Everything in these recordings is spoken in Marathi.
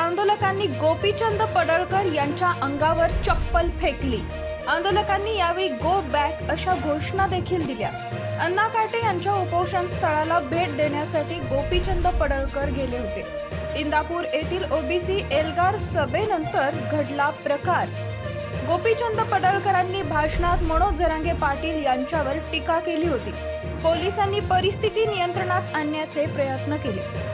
आंदोलकांनी गोपीचंद पडळकर यांच्या अंगावर चप्पल फेकली। आंदोलकांनी यावेळी गो बॅक अशा घोषणा देखील दिल्या। अण्णा काटे यांच्या उपोषण स्थळाला भेट देण्यासाठी गोपीचंद पडळकर गेले होते। इंदापूर येथील ओबीसी एल्गार सभेनंतर घडला प्रकार। गोपीचंद पडळकरांनी भाषणात मनोज जरांगे पाटील यांच्यावर टीका केली होती। पोलिसांनी परिस्थिती नियंत्रणात आणण्याचे प्रयत्न केले।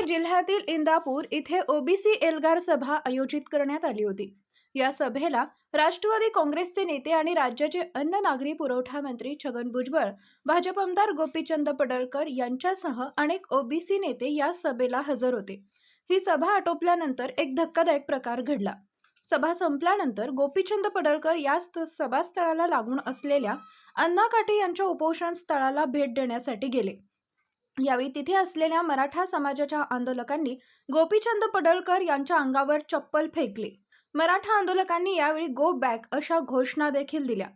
जिल्ह्यातील इंदापूर इथे ओबीसी एल्गार सभा आयोजित करण्यात आली होती। या सभेला राष्ट्रवादी काँग्रेसचे नेते आणि राज्याचे अन्न नागरी पुरवठा मंत्री छगन भुजबळ, भाजप आमदार गोपीचंद पडळकर यांच्यासह अनेक ओबीसी नेते या सभेला हजर होते। ही सभा आटोपल्यानंतर एक धक्कादायक प्रकार घडला। सभा संपल्यानंतर गोपीचंद पडळकर या सभास्थळाला लागून असलेल्या अण्णा काटे यांच्या उपोषण स्थळाला भेट देण्यासाठी गेले। यावेळी तिथे असलेल्या मराठा समाजाच्या आंदोलकांनी गोपीचंद पडळकर यांच्या अंगावर चप्पल फेकली। मराठा आंदोलकांनी यावेळी गो बॅक अशा घोषणा देखील दिल्या।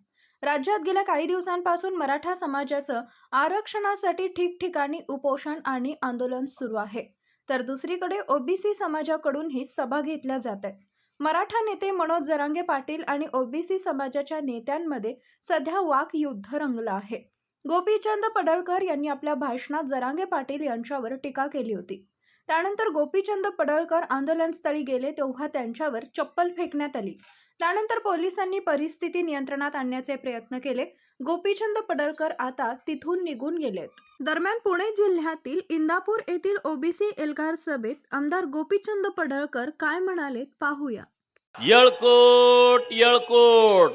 राज्यात गेल्या काही दिवसांपासून मराठा समाजाचं आरक्षणासाठी ठिकठिकाणी उपोषण आणि आंदोलन सुरू आहे, तर दुसरीकडे ओबीसी समाजाकडून ही सभा घेतल्या जात आहेत। मराठा नेते मनोज जरांगे पाटील आणि ओबीसी समाजाच्या नेत्यांमध्ये सध्या वाकयुद्ध रंगलं आहे। गोपीचंद पडळकर यांनी आपल्या भाषणात जरांगे पाटील यांच्यावर टीका केली होती। त्यानंतर गोपीचंद पडळकर आंदोलनस्थळी गेले तेव्हा त्यांच्यावर चप्पल फेकण्यात आली। त्यानंतर पोलिसांनी परिस्थिती नियंत्रणात आणण्याचे प्रयत्न केले। गोपीचंद पडळकर आता तिथून निघून गेलेत। दरम्यान पुणे जिल्ह्यातील इंदापूर येथील ओबीसी एल्गार सभेत आमदार गोपीचंद पडळकर काय म्हणाले पाहूया। येळकोट येळकोट,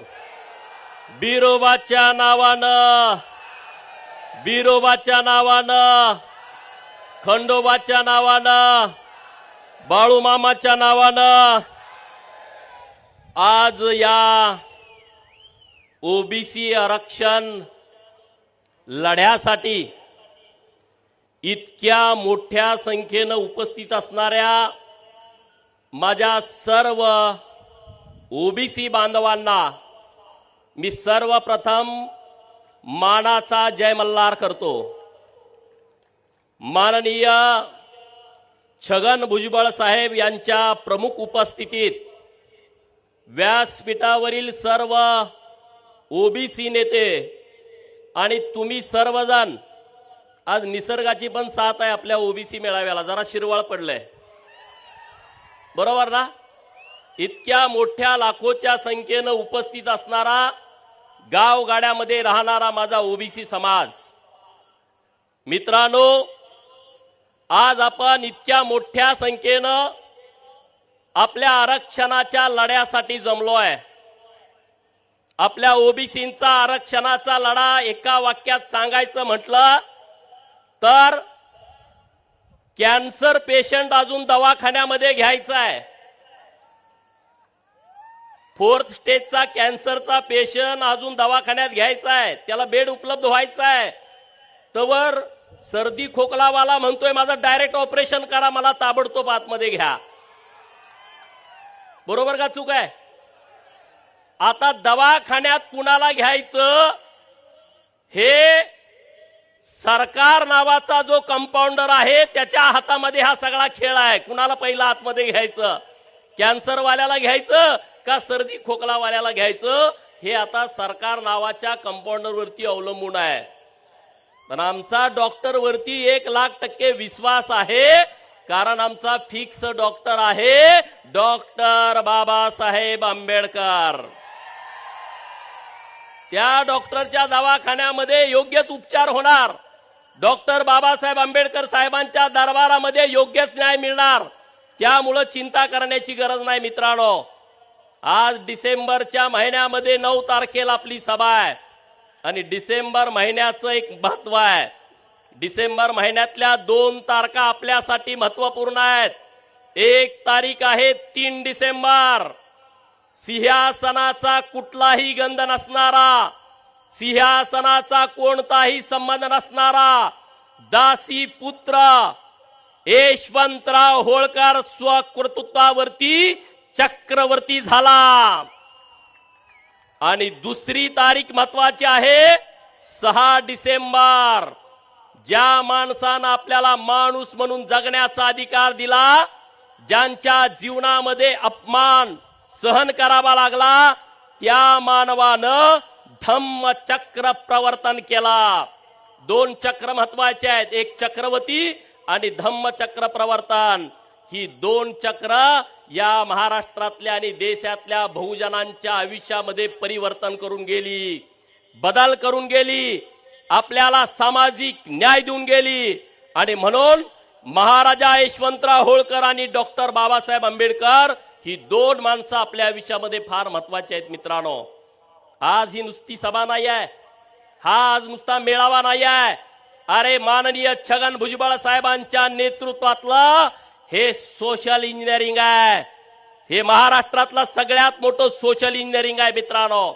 बिरोबाच्या नावानं, खंडोबाच्या नावानं, बाळूमामाच्या नावानं आज या ओबीसी आरक्षण लढ्यासाठी इतक्या मोठ्या संख्येनं उपस्थित असणाऱ्या माझ्या सर्व ओबीसी बांधवांना मी सर्वप्रथम मानाचा जय मल्हार करतो। माननीय छगन भुजबळ साहेब यांच्या प्रमुख उपस्थितीत व्यासपीठावरील सर्व ओबीसी नेते आणि तुम्ही सर्वजण, आज निसर्गाची पण साथ आहे आपल्या ओबीसी मेळाव्याला, जरा शिरवाळ पडलंय बरोबर ना। इतक्या मोठ्या लाखोच्या संख्येनं उपस्थित असणारा, गावगाड्यामध्ये राहणारा माझा ओबीसी समाज, मित्रांनो, आज आपण इतक्या मोठ्या संख्येनं आपल्या आरक्षणाच्या लढ्यासाठी जमलोय। आपल्या ओबीसींचा आरक्षणाचा लढा एका वाक्यात सांगायचं म्हटलं तर कॅन्सर पेशंट अजून दवाखान्यामध्ये घ्यायचा आहे। 4th स्टेजचा कॅन्सरचा पेशंट अजून दवाखान्यात घ्यायचा आहे, त्याला बेड उपलब्ध व्हायचा आहे। तवर सर्दी खोकलावाला म्हणतोय माझं डायरेक्ट ऑपरेशन करा, मला ताबडतोब आतमध्ये घ्या। बरोबर का चूक आहे? आता दवाखान्यात कुणाला घ्यायचं हे सरकार नावाचा जो कंपाऊंडर आहे त्याच्या हातामध्ये हा सगळा खेळ आहे। कुणाला पहिला आतमध्ये घ्यायचं, कॅन्सरवाल्याला घ्यायचं का सर्दी खोकलावाल्याला घ्यायचं, हे आता सरकार नावाच्या कंपाऊंडरवरती अवलंबून आहे। पण आमचा डॉक्टरवरती 1,00,000% विश्वास आहे, कारण आमचा फिक्स डॉक्टर आहे डॉक्टर बाबासाहेब आंबेडकर। त्या डॉक्टरच्या दवाखान्यामध्ये योग्यच उपचार होणार, डॉक्टर बाबासाहेब आंबेडकर साहेबांच्या दरबारामध्ये योग्यच न्याय मिळणार। त्यामुळे चिंता करण्याची गरज नाही मित्रांनो। आज डिसेंबरच्या महिन्यामध्ये 9 तारखेला आपली सभा आहे। आणि डिसेंबर महिन्याचं एक महत्व आहे. डिसेंबर महिन्यातल्या 2 तारखा आपल्यासाठी महत्वपूर्ण आहेत. 1 तारीख आहे 3 डिसेंबर. सिंहासनाचा कुठलाही गंध नसणारा, सिंहासनाचा कोणताही संबंध नसणारा दासी पुत्र यशवंतराव होळकर स्वकर्तृत्वावरती चक्रवर्ती झाला. आणि दुसरी तारीख महत्वाची आहे 6 डिसेंबर. ज्या माणसानं आपल्याला माणूस म्हणून जगण्याचा अधिकार दिला, ज्यांच्या जीवनामध्ये अपमान सहन करावा लागला, त्या मानवानं धम्मचक्र प्रवर्तन केला. 2 चक्र महत्वाचे आहेत, एक चक्रवर्ती आणि धम्मचक्र प्रवर्तन. ही 2 चक्र या महाराष्ट्रातल्या आणि देशातल्या बहुजनांच्या आयुष्यामध्ये परिवर्तन करून गेली, बदल करून गेली, आपल्याला सामाजिक न्याय देऊन गेली. आणि म्हणून महाराजा यशवंतराव होळकर आणि डॉक्टर बाबासाहेब आंबेडकर ही 2 माणसं आपल्या आयुष्यामध्ये फार महत्वाची आहेत मित्रांनो. आज ही नुसती सभा नाही आहे, हा आज नुसता मेळावा नाही आहे. अरे माननीय छगन भुजबळ साहेबांच्या नेतृत्वातलं हे सोशल इंजिनिअरिंग आहे. हे महाराष्ट्रातलं सगळ्यात मोठं सोशल इंजिनिअरिंग आहे मित्रांनो.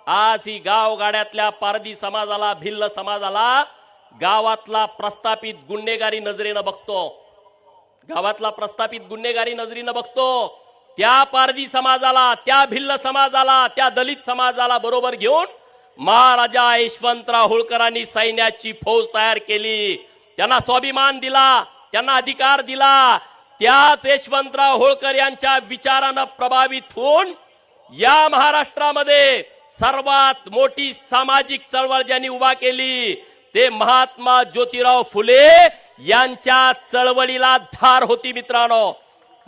आज ही गावगाड्यातल्या पारधी समाजाला, भिल्ल समाजाला गावातला प्रस्थापित गुन्हेगारी नजरेनं बघतो, गावातला प्रस्थापित गुन्हेगारी नजरेनं बघतो. त्या पारधी समाजाला, त्या भिल्ल समाजाला, त्या दलित समाजाला बरोबर घेऊन महाराजा यशवंतराव होळकरांनी सैन्याची फौज तयार केली. त्यांना स्वाभिमान दिला, त्यांना अधिकार दिला. त्याच यशवंतराव होळकर यांच्या विचारानं प्रभावित होऊन या महाराष्ट्रामध्ये सर्वात मोठी सामाजिक चळवळ ज्यांनी उभा केली ते महात्मा ज्योतिराव फुले यांच्या चळवळीला धार होती मित्रांनो.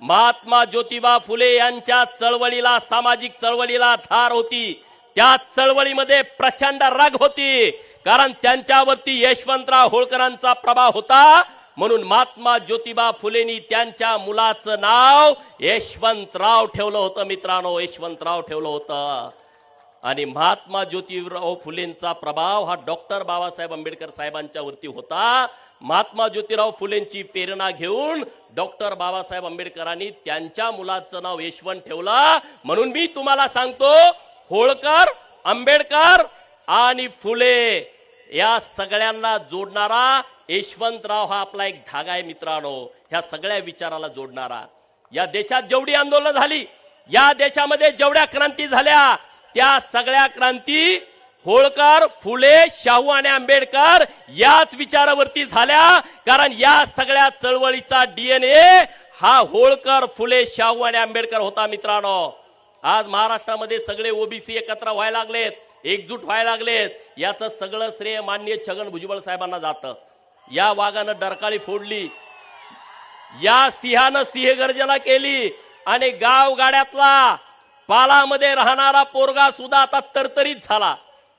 महात्मा ज्योतिबा फुले यांच्या चळवळीला, सामाजिक चळवळीला धार होती. त्या चळवळीमध्ये प्रचंड राग होती, कारण त्यांच्यावरती यशवंतराव होळकरांचा प्रभाव होता. म्हणून महात्मा ज्योतिबा फुलेंनी त्यांच्या मुलाचं नाव यशवंतराव ठेवलं होतं मित्रांनो, यशवंतराव ठेवलं होतं. आणि महात्मा ज्योतिराव फुलेंचा प्रभाव हा डॉक्टर बाबासाहेब आंबेडकर साहेबांच्या वरती होता. महात्मा ज्योतिराव फुलेंची प्रेरणा घेऊन डॉक्टर बाबासाहेब आंबेडकरांनी त्यांच्या मुलाचं नाव यशवंत ठेवलं. म्हणून मी तुम्हाला सांगतो, होळकर, आंबेडकर आणि फुले या सगळ्यांना जोडणारा यशवंतराव हा आपला एक धागा आहे मित्रांनो. ह्या सगळ्या विचाराला जोडणारा. या देशात जेवढी आंदोलनं झाली, या देशामध्ये जेवढ्या क्रांती झाल्या, त्या सगळ्या क्रांती होळकर, फुले, शाहू आणि आंबेडकर याच विचारावरती झाल्या. कारण या सगळ्या चळवळीचा डीएनए हा होळकर, फुले, शाहू आणि आंबेडकर होता मित्रांनो. आज महाराष्ट्रामध्ये सगळे ओबीसी एकत्र व्हायला लागलेत, एकजूट व्हायला लागलेत. याचं सगळं श्रेय माननीय छगन भुजबळ साहेबांना जातं. या वाघानं डरकाळी फोडली, या सिंहानं सिंहगर्जना केली आणि गावगाड्यातला पालामध्ये राहणारा पोरगा सुद्धा आता तरतरीत झाला.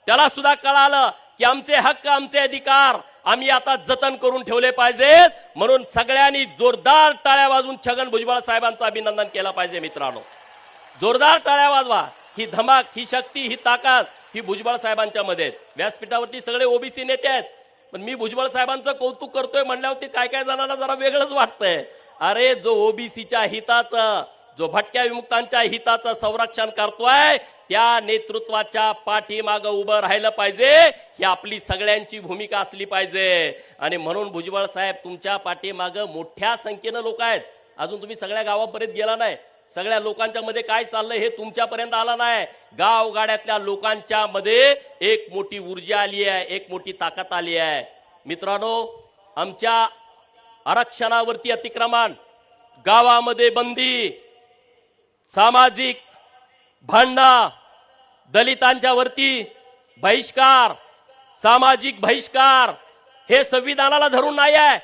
त्याला सुद्धा कळालं की आमचे हक्क, आमचे अधिकार आम्ही आता जतन करून ठेवले पाहिजेत. म्हणून सगळ्यांनी जोरदार टाळ्या वाजवून छगन भुजबळ साहेबांचं अभिनंदन केलं पाहिजे मित्रांनो. जोरदार टाळ्या वाजवा. ही धमाक, ही शक्ती, ही ताकद ही भुजबळ साहेबांच्या मध्ये आहेत. व्यासपीठावरती सगळे ओबीसी नेते आहेत, पण मी भुजबळ साहेबांचं कौतुक करतोय म्हणल्यावरती काय काय जणांना जरा वेगळंच वाटतंय. अरे जो ओबीसीच्या हिताचं, जो भटक्या विमुक्तांच्या हिताचं संरक्षण करतोय, त्या नेतृत्वाच्या पाठीमागं उभं राहिलं पाहिजे. ही आपली सगळ्यांची भूमिका असली पाहिजे. आणि म्हणून भुजबळ साहेब तुमच्या पाठीमागं मोठ्या संख्येनं लोक आहेत. अजून तुम्ही सगळ्या गावापर्यंत गेला नाही, सगळ्या लोकांच्या मध्ये काय चाललंय हे तुमच्यापर्यंत आलं नाही. गावगाड्यातल्या लोकांच्या मध्ये एक मोठी ऊर्जा आली आहे, एक मोठी ताकद आली आहे. मित्रांनो, आमच्या आरक्षणावरती अतिक्रमण, गावामध्ये बंदी, सामाजिक भांडणं, दलितांच्या वरती बहिष्कार, सामाजिक बहिष्कार हे संविधानाला धरून नाही आहे,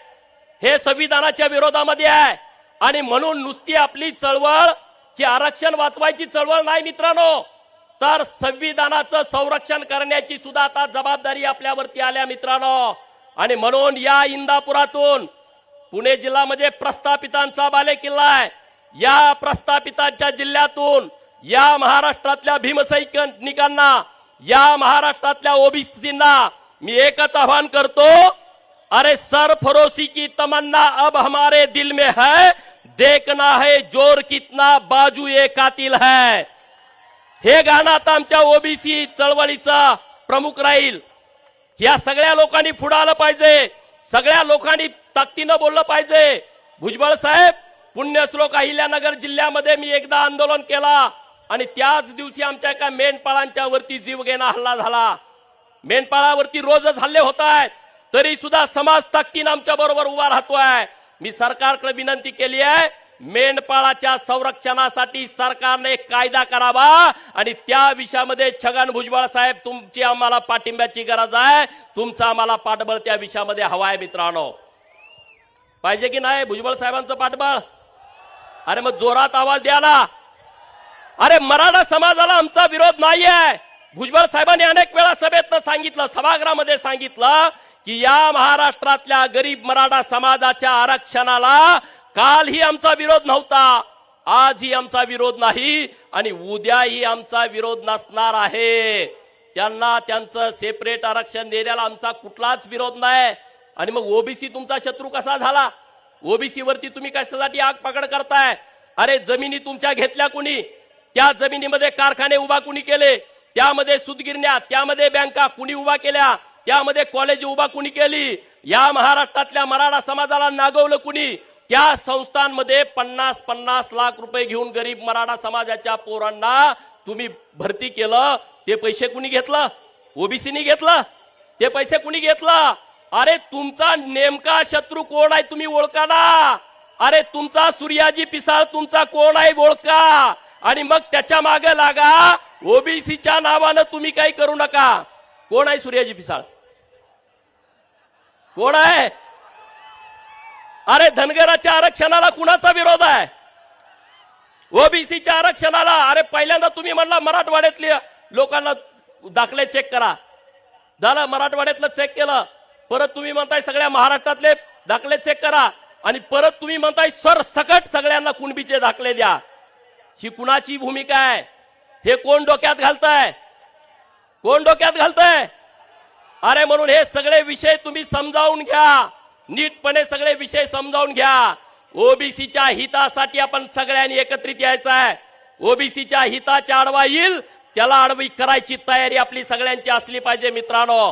हे संविधानाच्या विरोधामध्ये आहे. आणि म्हणून नुसती आपली चळवळ ही आरक्षण वाचवायची चळवळ नाही मित्रांनो, तर संविधानाचं संरक्षण करण्याची सुद्धा आता जबाबदारी आपल्यावरती आल्या मित्रांनो. आणि म्हणून या इंदापुरातून पुणे जिल्ह्यामध्ये प्रस्थापितांचा बालेकिल्ला आहे. या प्रस्थापितांच्या जिल्ह्यातून या महाराष्ट्रातल्या भीमसैनिकांना या महाराष्ट्रातल्या ओबीसींना मी एकच आवाहन करतो, अरे सरफरोशी की तमन्ना अब हमारे दिल में है, देखना है जोर कितना बाजू ये कातिल है. हे गाणं आता आमच्या ओबीसी चळवळीचा प्रमुख राहील. या सगळ्या लोकांनी पुढे आलं पाहिजे, सगळ्या लोकांनी ताकदीनं बोललं पाहिजे. भुजबळ साहेब, पुण्यश्लोक अहिल्यानगर जिल्ह्यामध्ये मी एकदा आंदोलन केला आणि त्याच दिवशी आमच्या एका मेंढपाळांच्या वरती जीवघेणा हल्ला झाला. मेंढपाळावरती रोजच हल्ले होत आहेत, तरी सुद्धा समाज ताकदीनं आमच्या बरोबर उभा राहतोय. मी सरकारकडे विनंती केली आहे, मेंढपाळाच्या संरक्षणासाठी सरकारने एक कायदा करावा आणि त्या विषयामध्ये छगन भुजबळ साहेब तुमची आम्हाला पाठिंब्याची गरज आहे. तुमचा आम्हाला पाठबळ त्या विषयामध्ये हवा आहे. मित्रांनो, पाहिजे की नाही भुजबळ साहेबांचं पाठबळ? अरे मग जोरात आवाज द्या ना. अरे मराठा समाजाला आमचा विरोध नाहीये. भुजबळ साहेबांनी अनेक वेळा सभेत सांगितलं, सभागृहामध्ये सांगितलं की या महाराष्ट्रातल्या गरीब मराठा समाजाच्या आरक्षणाला कालही आमचा विरोध नव्हता, आजही आमचा विरोध नाही आणि उद्याही आमचा विरोध नसणार आहे. त्यांना त्यांचं सेपरेट आरक्षण देण्याला आमचा कुठलाच विरोध नाही. आणि मग ओबीसी तुमचा शत्रू कसा झाला? ओबीसी वरती तुम्ही कशासाठी आग पकड करताय? अरे जमिनी तुमच्या घेतल्या कुणी? त्या जमिनीमध्ये कारखाने उभा कुणी केले? त्यामध्ये सूतगिरण्या, त्यामध्ये बँका कुणी उभा केल्या? त्यामध्ये कॉलेज उभा कुणी केली? या महाराष्ट्रातल्या मराठा समाजाला नागवलं कुणी? त्या संस्थांमध्ये 50-50 लाख रुपये घेऊन गरीब मराठा समाजाच्या पोरांना तुम्ही भरती केलं. ते पैसे कुणी घेतलं? ओबीसीनी घेतलं. ते पैसे कुणी घेतलं? अरे तुमचा नेमका शत्रू कोण आहे तुम्ही ओळखा ना. अरे तुमचा सूर्याजी पिसाळ तुमचा कोण आहे ओळखा आणि मग त्याच्या मागे लागा. ओबीसीच्या नावानं तुम्ही काही करू नका. कोण आहे सूर्याजी पिसाळ? कोण आहे? अरे धनगराच्या आरक्षणाला कुणाचा विरोध आहे? ओबीसीच्या आरक्षणाला. अरे पहिल्यांदा तुम्ही म्हणला मराठवाड्यातल्या लोकांना दाखले चेक करा, झालं, मराठवाड्यातलं चेक केलं. परत तुम्ही म्हणताय सगळ्या महाराष्ट्रातले दाखले चेक करा आणि परत तुम्ही म्हणताय सरसकट सगळ्यांना कुणबीचे दाखले द्या. ही कुणाची भूमिका आहे? हे कोण डोक्यात घालताय? कोण डोक्यात घालताय? अरे म्हणून हे सगळे विषय तुम्ही समजावून घ्या, नीटपणे सगळे विषय समजावून घ्या. ओबीसीच्या हितासाठी आपण सगळ्यांनी एकत्रित यायचं आहे. ओबीसीच्या हिताच्या आडवा येईल त्याला आडवी करायची तयारी आपली सगळ्यांची असली पाहिजे. मित्रांनो,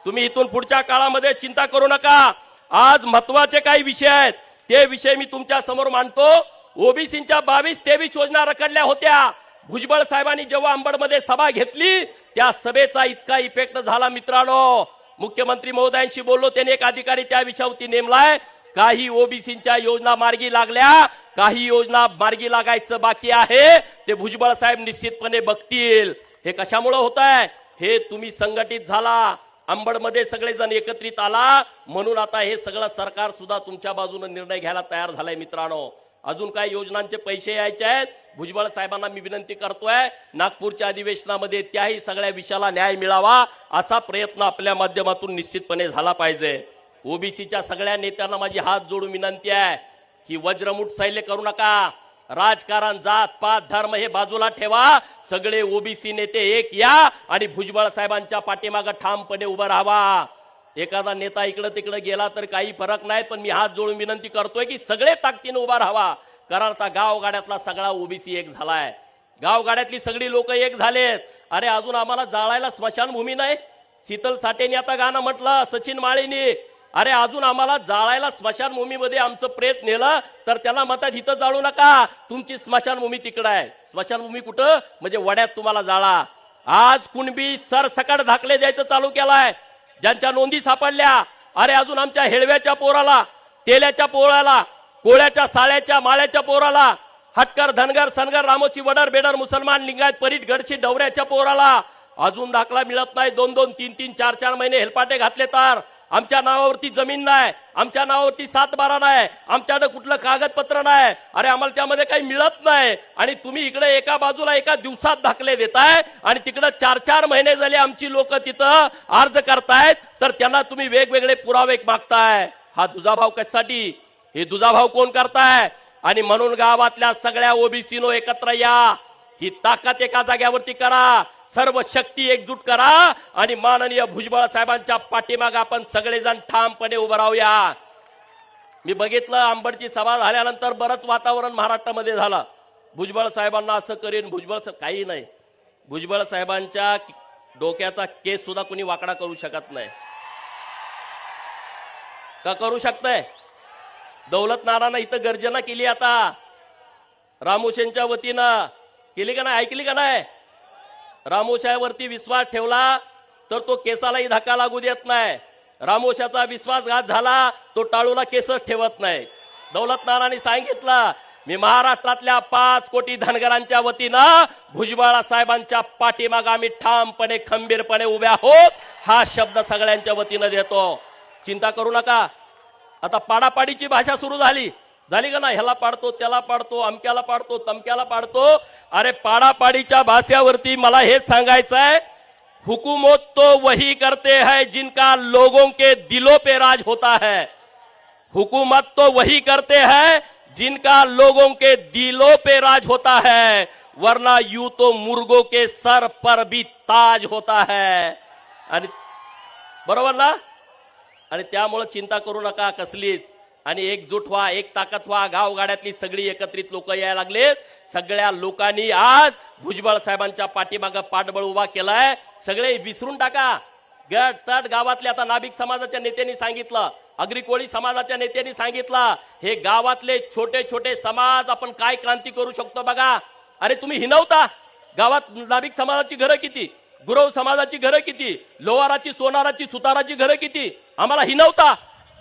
तुम्ही इथून पुढच्या काळामध्ये चिंता करू नका. आज महत्वाचे काही विषय आहेत, ते विषय मी तुमच्या समोर मांडतो. ओबीसीच्या 22-23 योजना रखडल्या होत्या. भुजबळ साहेबांनी जेव्हा अंबडमध्ये सभा घेतली त्या सभेचा इतका इफेक्ट झाला. मित्रांनो, मुख्यमंत्री महोदयांशी बोललो, त्यांनी एक अधिकारी त्या विषयावरती नेमलाय. काही ओबीसीच्या योजना मार्गी लागल्या, काही योजना मार्गी लागायचं बाकी आहे. ते भुजबळ साहेब निश्चितपणे बघतील. हे कशामुळे होत आहे? हे तुम्ही संघटित झाला, अंबडमध्ये सगळेजण एकत्रित आला, म्हणून आता हे सगळं सरकार सुद्धा तुमच्या बाजूने निर्णय घ्यायला तयार झालाय. मित्रांनो, अजून काही योजनांचे पैसे यायचे आहेत. भुजबळ साहेबांना मी विनंती करतोय, नागपूरच्या अधिवेशनामध्ये त्याही सगळ्या विषयाला न्याय मिळावा असा प्रयत्न आपल्या माध्यमातून निश्चितपणे झाला पाहिजे. ओबीसीच्या सगळ्या नेत्यांना माझी हात जोडून विनंती आहे की वज्रमुठ सैल्य करू नका. राजकारण, जात पात, धर्म हे बाजूला ठेवा. सगळे ओबीसी नेते एक या आणि भुजबळ साहेबांच्या पाठीमागे ठामपणे उभं राहावा. एखादा नेता इकडे तिकडे गेला तर काही फरक नाही, पण मी हात जोडून विनंती करतोय की सगळे ताकदीने उभा राहावा. कारण आता गावगाड्यातला सगळा ओबीसी एक झालाय. गावगाड्यातली सगळी लोक एक झालेत. अरे अजून आम्हाला जाळायला स्मशानभूमी नाही. शीतल साठेंनी आता गाणं म्हटलं, सचिन माळीनी. अरे अजून आम्हाला जाळायला स्मशानभूमीमध्ये आमचं प्रेत नेलं तर त्यांना म्हणतात इथं जाळू नका, तुमची स्मशानभूमी तिकडं आहे. स्मशानभूमी कुठं? म्हणजे वड्यात तुम्हाला जाळा. आज कुणबी सरसकट दाखले द्यायचं चालू केलाय, ज्यांच्या नोंदी सापडल्या. अरे अजून आमच्या हेळव्याच्या पोराला, तेल्याच्या पोराला, कोळ्याच्या, साळ्याच्या, माळ्याच्या पोराला, हटकर, धनगर, सनगर, रामोची, वडर, बेडर, मुसलमान, लिंगायत, परीट, गडची, डवऱ्याच्या पोराला अजून दाखला मिळत नाही. 2-2, 3-3, 4-4 महिने हेलपाटे घातले तर आमच्या नावावरती जमीन नाही, आमच्या नावावरती 7-12 नाही, आमच्याकडे कुठलं कागदपत्र नाही. अरे आम्हाला त्यामध्ये काही मिळत नाही आणि तुम्ही इकडे एका बाजूला एका दिवसात दाखले देताय आणि तिकडे 4-4 महिने झाले आमची लोक तिथं अर्ज करतायत, तर त्यांना तुम्ही वेगवेगळे पुरावे मागताय. हा दुजाभाव कशासाठी? हे दुजाभाव कोण करताय? आणि म्हणून गावातल्या सगळ्या ओबीसीनो एकत्र या. ही ताकद एका जाग्यावरती करा, सर्व शक्ती एकजूट करा आणि माननीय भुजबळ साहेबांच्या पाठीमागे आपण सगळेजण ठामपणे उभं राहूया. मी बघितलं अंबडची सभा झाल्यानंतर बरंच वातावरण महाराष्ट्रामध्ये झालं. भुजबळ साहेबांना असं करीन, भुजबळ काही नाही. भुजबळ साहेबांच्या डोक्याचा केस सुद्धा कुणी वाकडा करू शकत नाही. का करू शकतंय? दौलत नानांना इथं गर्जना केली, आता रामोशेंच्या वतीनं केली का नाही? ऐकली का नाही? रामोशावरती विश्वास ठेवला तर तो केसालाही धक्का लागू देत नाही. रामोशाचा विश्वासघात झाला तो टाळूला केसच ठेवत नाही. दौलत नानांनी सांगितलं, मी महाराष्ट्रातल्या 5 कोटी धनगरांच्या वतीनं भुजबळ साहेबांच्या पाठीमागे आम्ही ठामपणे खंबीरपणे उभे आहोत, हा शब्द सगळ्यांच्या वतीनं देतो. चिंता करू नका. आता पाडापाडीची भाषा सुरू झाली का ना? ह्याला पाडतो, त्याला पाडतो, अमक्याला पाडतो, तमक्याला पाडतो. अरे पाडापाडीच्या भाषेवरती मला हेच सांगायचं आहे, हुकूमत तो वही करते हैं जिनका लोगों के दिलों पे राज होता है. हुकूमत तो वही करते हैं जिनका लोगों के दिलों पे राज होता है, वरना यूं तो मुर्गों के सर पर भी ताज होता है. आणि बरोबर ना? आणि त्यामुळे चिंता करू नका कसलीच. आणि एकजूट व्हा, एक ताकद व्हा. गावगाड्यातली सगळी एकत्रित लोक यायला लागलेत. सगळ्या लोकांनी आज भुजबळ साहेबांच्या पाठीमागे पाठबळ उभा केलाय. सगळे विसरून टाका. गट तट गावातले, आता नाभिक समाजाच्या नेत्यांनी सांगितलं, अग्रिकोळी समाजाच्या नेत्यांनी सांगितलं, हे गावातले छोटे छोटे समाज आपण काय क्रांती करू शकतो बघा. अरे तुम्ही हिनवता, गावात नाभिक समाजाची घरं किती, गुरव समाजाची घरं किती, लोहाराची, सोनाराची, सुताराची घरं किती, आम्हाला हिनवता.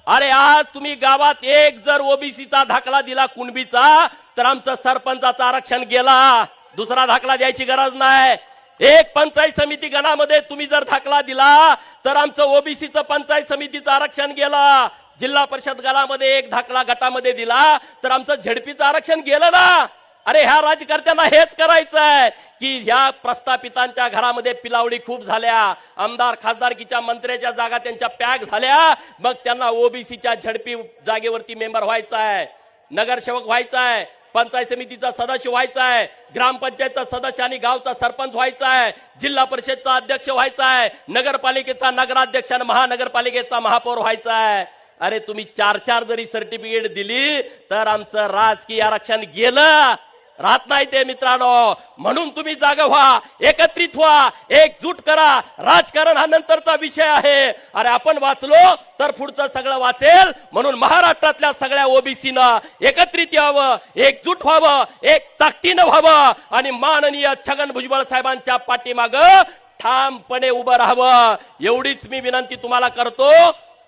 अरे आज तुम्ही गावात एक जर ओबीसीचा दाखला दिला कुणबीचा, तर आमचं सरपंचाचं आरक्षण गेला. दुसरा दाखला द्यायची गरज नाही. एक पंचायत समिती गणामध्ये तुम्ही जर दाखला दिला तर आमचं ओबीसीचं पंचायत समितीचं आरक्षण गेलं. जिल्हा परिषद गणामध्ये एक दाखला गटामध्ये दिला तर आमचं झडपीचं आरक्षण गेलं ना. अरे ह्या राज्यकर्त्यांना हेच करायचं आहे की ह्या प्रस्थापितांच्या घरामध्ये पिलावडी खूप झाल्या, आमदार खासदारकीच्या मंत्र्याच्या जागा त्यांच्या पॅक झाल्या, मग त्यांना ओबीसीच्या झडपी जागेवरती मेंबर व्हायचा आहे, नगरसेवक व्हायचा आहे, पंचायत समितीचा सदस्य व्हायचा आहे, ग्रामपंचायतचा सदस्य आणि गावचा सरपंच व्हायचा आहे, जिल्हा परिषदचा अध्यक्ष व्हायचा आहे, नगरपालिकेचा नगराध्यक्ष आणि महानगरपालिकेचा महापौर व्हायचा आहे. अरे तुम्ही 4-4 जरी सर्टिफिकेट दिली तर आमचं राजकीय आरक्षण गेलं, राहत नाही ते मित्रांनो. म्हणून तुम्ही जागा व्हा, एकत्रित व्हा, एकजूट करा. राजकारण हा नंतरचा विषय आहे. अरे आपण वाचलो तर पुढचं सगळं वाचेल. म्हणून महाराष्ट्रातल्या सगळ्या ओबीसीनं एकत्रित यावं, एकजूट व्हावं, एक ताकदीनं व्हावं आणि माननीय छगन भुजबळ साहेबांच्या पाठीमागं ठामपणे उभं राहावं. एवढीच मी विनंती तुम्हाला करतो.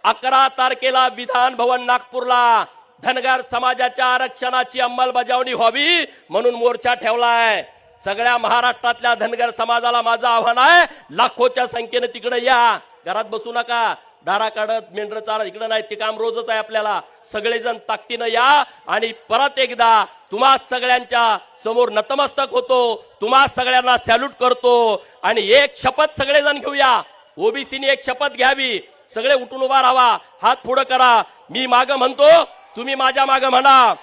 11 तारखेला विधान भवन नागपूरला धनगर समाजाच्या आरक्षणाची अंमलबजावणी व्हावी म्हणून मोर्चा ठेवलाय. सगळ्या महाराष्ट्रातल्या धनगर समाजाला माझं आव्हान आहे, लाखोच्या संख्येने तिकडे या. घरात बसू नका, दारा काढत मेंढर चारा इकडे नाही, ते काम रोजच आहे आपल्याला. सगळेजण ताकदीनं या आणि परत एकदा तुम्हा सगळ्यांच्या समोर नतमस्तक होतो, तुम्हा सगळ्यांना सॅल्यूट करतो आणि एक शपथ सगळेजण घेऊया. ओबीसीने एक शपथ घ्यावी. सगळे उठून उभा राहा, हात पुढे करा. मी माग म्हणतो, तुम्ही माझ्या मागे म्हणा.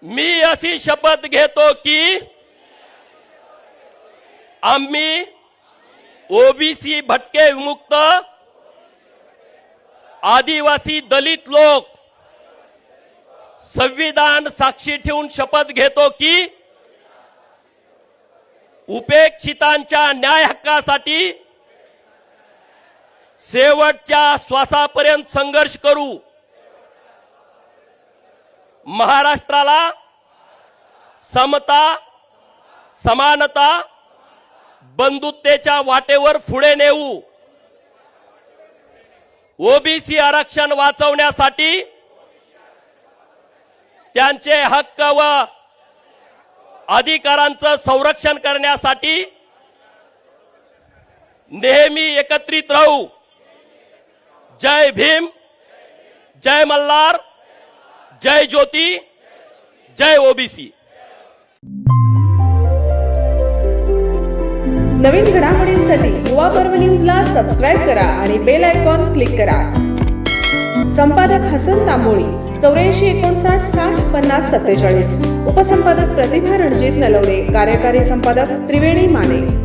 मी अशी शपथ घेतो की आम्ही ओबीसी, भटके विमुक्त, आदिवासी, दलित लोक संविधान साक्षी ठेवून शपथ घेतो की उपेक्षितांच्या न्याय हक्कासाठी शेवटच्या श्वासापर्यंत संघर्ष करू. महाराष्ट्राला समता, समानता, बंधुतेच्या वाटेवर पुढे नेऊ. ओबीसी आरक्षण वाचवण्यासाठी, त्यांचे हक्क व अधिकारांचं संरक्षण करण्यासाठी नेहमी एकत्रित राहू. जय भीम, जय मल्हार, जय ज्योती, जय ओबीसी. नवीन घडामोडींसाठी युवा पर्व न्यूजला सबस्क्राईब करा आणि बेल आयकॉन क्लिक करा. संपादक हसन तांबोळी, 8459605047. उपसंपादक प्रतिभा रणजित नलवडे, कार्यकारी संपादक त्रिवेणी माने.